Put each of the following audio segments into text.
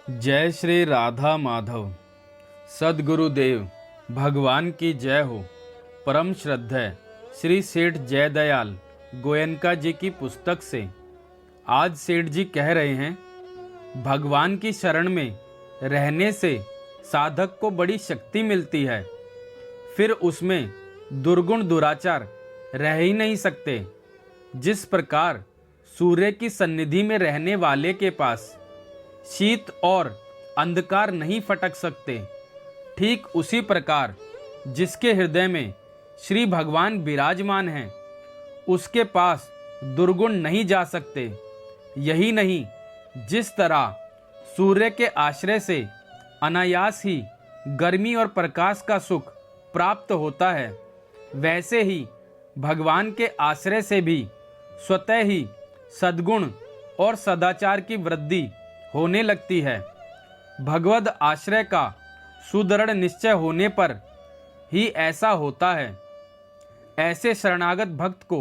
जय श्री राधा माधव। सद्गुरुदेव भगवान की जय हो। परम श्रद्धेय श्री सेठ जयदयाल गोयनका जी की पुस्तक से आज सेठ जी कह रहे हैं, भगवान की शरण में रहने से साधक को बड़ी शक्ति मिलती है, फिर उसमें दुर्गुण दुराचार रह ही नहीं सकते। जिस प्रकार सूर्य की सन्निधि में रहने वाले के पास शीत और अंधकार नहीं फटक सकते, ठीक उसी प्रकार जिसके हृदय में श्री भगवान विराजमान हैं, उसके पास दुर्गुण नहीं जा सकते। यही नहीं, जिस तरह सूर्य के आश्रय से अनायास ही गर्मी और प्रकाश का सुख प्राप्त होता है, वैसे ही भगवान के आश्रय से भी स्वतः ही सद्गुण और सदाचार की वृद्धि होने लगती है। भगवद आश्रय का सुदृढ़ निश्चय होने पर ही ऐसा होता है। ऐसे शरणागत भक्त को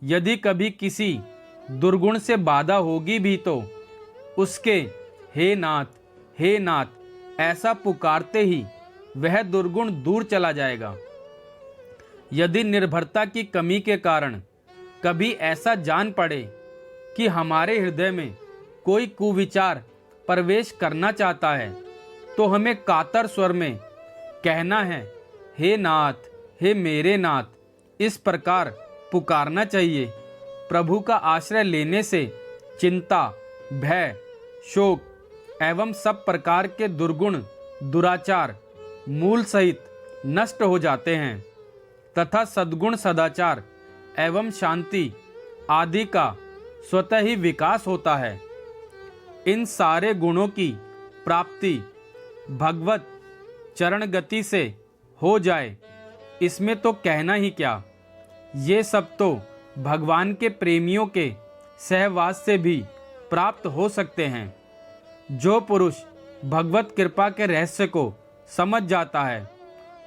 यदि कभी किसी दुर्गुण से बाधा होगी भी तो उसके हे नाथ ऐसा पुकारते ही वह दुर्गुण दूर चला जाएगा। यदि निर्भरता की कमी के कारण कभी ऐसा जान पड़े कि हमारे हृदय में कोई कुविचार प्रवेश करना चाहता है, तो हमें कातर स्वर में कहना है, हे नाथ, हे मेरे नाथ, इस प्रकार पुकारना चाहिए। प्रभु का आश्रय लेने से चिंता, भय, शोक एवं सब प्रकार के दुर्गुण दुराचार मूल सहित नष्ट हो जाते हैं तथा सद्गुण सदाचार एवं शांति आदि का स्वतः ही विकास होता है। इन सारे गुणों की प्राप्ति भगवत चरण गति से हो जाए, इसमें तो कहना ही क्या। ये सब तो भगवान के प्रेमियों के सहवास से भी प्राप्त हो सकते हैं। जो पुरुष भगवत कृपा के रहस्य को समझ जाता है,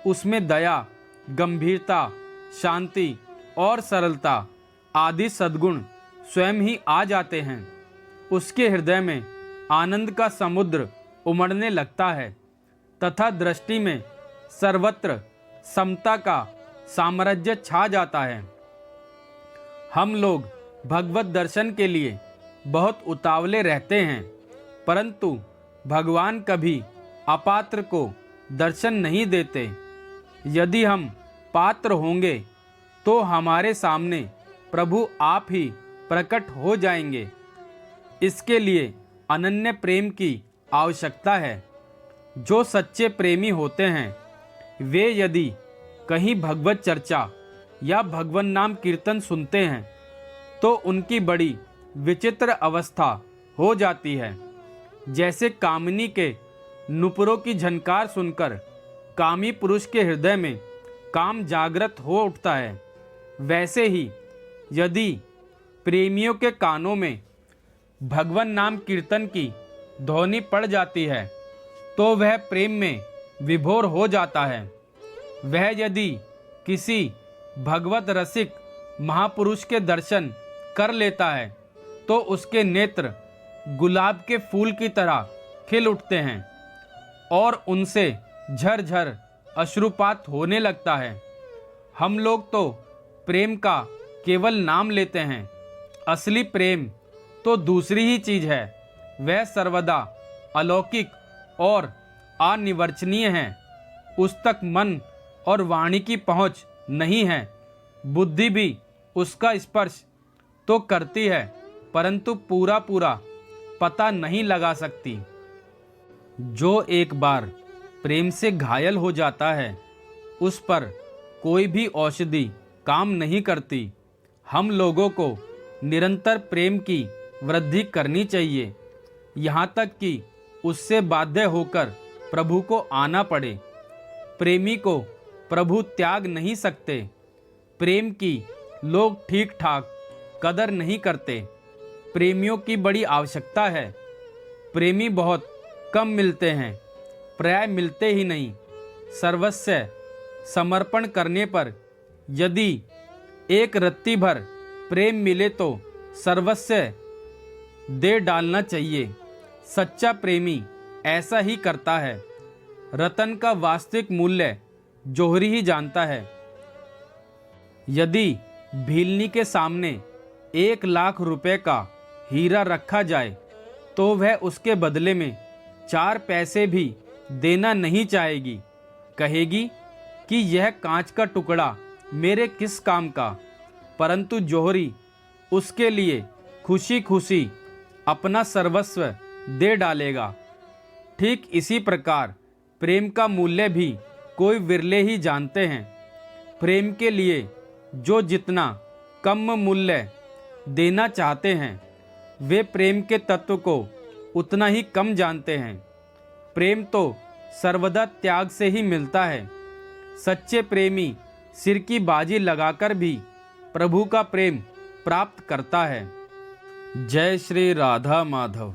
उसमें दया, गंभीरता, शांति और सरलता आदि सद्गुण स्वयं ही आ जाते हैं। उसके हृदय में आनंद का समुद्र उमड़ने लगता है तथा दृष्टि में सर्वत्र समता का साम्राज्य छा जाता है। हम लोग भगवत दर्शन के लिए बहुत उतावले रहते हैं, परंतु भगवान कभी अपात्र को दर्शन नहीं देते। यदि हम पात्र होंगे तो हमारे सामने प्रभु आप ही प्रकट हो जाएंगे। इसके लिए अनन्य प्रेम की आवश्यकता है। जो सच्चे प्रेमी होते हैं, वे यदि कहीं भगवत चर्चा या भगवन नाम कीर्तन सुनते हैं, तो उनकी बड़ी विचित्र अवस्था हो जाती है। जैसे कामिनी के नुपुरों की झनकार सुनकर कामी पुरुष के हृदय में काम जागृत हो उठता है, वैसे ही यदि प्रेमियों के कानों में भगवन नाम कीर्तन की ध्वनि पड़ जाती है, तो वह प्रेम में विभोर हो जाता है। वह यदि किसी भगवत रसिक महापुरुष के दर्शन कर लेता है, तो उसके नेत्र गुलाब के फूल की तरह खिल उठते हैं और उनसे झरझर अश्रुपात होने लगता है। हम लोग तो प्रेम का केवल नाम लेते हैं, असली प्रेम तो दूसरी ही चीज है। वह सर्वदा अलौकिक और अनिर्वचनीय है। उस तक मन और वाणी की पहुंच नहीं है। बुद्धि भी उसका स्पर्श तो करती है, परंतु पूरा पूरा पता नहीं लगा सकती। जो एक बार प्रेम से घायल हो जाता है, उस पर कोई भी औषधि काम नहीं करती। हम लोगों को निरंतर प्रेम की वृद्धि करनी चाहिए, यहाँ तक कि उससे बाध्य होकर प्रभु को आना पड़े। प्रेमी को प्रभु त्याग नहीं सकते। प्रेम की लोग ठीक ठाक कदर नहीं करते। प्रेमियों की बड़ी आवश्यकता है। प्रेमी बहुत कम मिलते हैं, प्राय मिलते ही नहीं। सर्वस्व समर्पण करने पर यदि एक रत्ती भर प्रेम मिले तो सर्वस्व दे डालना चाहिए। सच्चा प्रेमी ऐसा ही करता है। रतन का वास्तविक मूल्य जौहरी ही जानता है। यदि भीलनी के सामने 1,00,000 रुपए का हीरा रखा जाए तो वह उसके बदले में 4 पैसे भी देना नहीं चाहेगी। कहेगी कि यह कांच का टुकड़ा मेरे किस काम का। परंतु जौहरी उसके लिए खुशी खुशी अपना सर्वस्व दे डालेगा। ठीक इसी प्रकार प्रेम का मूल्य भी कोई विरले ही जानते हैं। प्रेम के लिए जो जितना कम मूल्य देना चाहते हैं, वे प्रेम के तत्व को उतना ही कम जानते हैं। प्रेम तो सर्वदा त्याग से ही मिलता है। सच्चे प्रेमी सिर की बाजी लगाकर भी प्रभु का प्रेम प्राप्त करता है। जय श्री राधा माधव।